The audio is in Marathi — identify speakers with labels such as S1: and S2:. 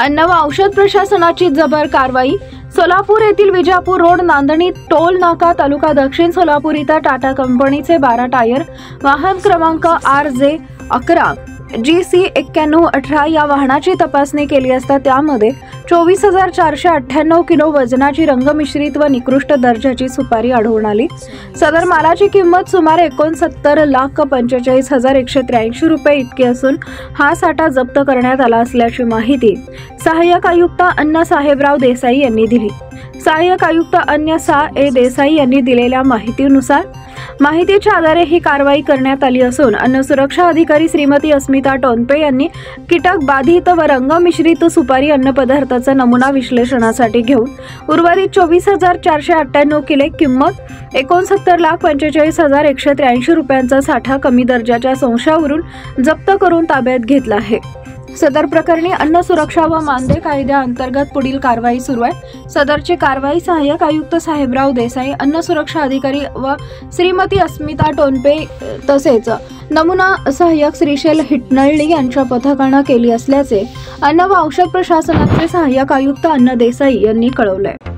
S1: अन्न व औषध प्रशासनाची जबर कारवाई। सोलापूर येथील विजापूर रोड नांदणी टोल नाका तालुका दक्षिण सोलापूर इथं टाटा कंपनीचे 12 टायर वाहन क्रमांक RJ11 GC 9118 या वाहनाची तपासणी केली असता त्यामध्ये 24,498 किलो वजनाची रंगमिश्रित व निकृष्ट दर्जाची सुपारी आढळून आली। सदर मालाची किंमत सुमारे 69,45,183 रुपये इतकी असून हा साठा जप्त करण्यात आला असल्याची माहिती सहाय्यक आयुक्त अन्न साहेबराव देसाई यांनी दिली। सहाय्यक आयुक्त अन्न सा ए देसाई यांनी दिलेल्या माहितीच्या आधारे ही कारवाई करण्यात आली असून अन्न सुरक्षा अधिकारी श्रीमती अस्मिता टोनपे यांनी कीटक बाधित व रंग मिश्रित सुपारी अन्न पदार्थाचा नमुना विश्लेषणासाठी घेऊन उर्वरित 24,498 किलो किंमत 69,45,183 रुपयांचा साठा कमी दर्जाच्या संशयावरून जप्त करून ताब्यात घेतला आहे। सदर प्रकरणी अन्न सुरक्षा व मानदे कायद्याअंतर्गत पुढील कारवाई सुरू आहे। सदरची कारवाई सहाय्यक आयुक्त साहेबराव देसाई, अन्न सुरक्षा अधिकारी व श्रीमती अस्मिता टोनपे तसेच नमुना सहाय्यक श्रीशैल हिटनळी यांच्या पथकाने केली असल्याचे अन्न व औषध प्रशासनाचे सहाय्यक आयुक्त अन्न देसाई यांनी कळवले।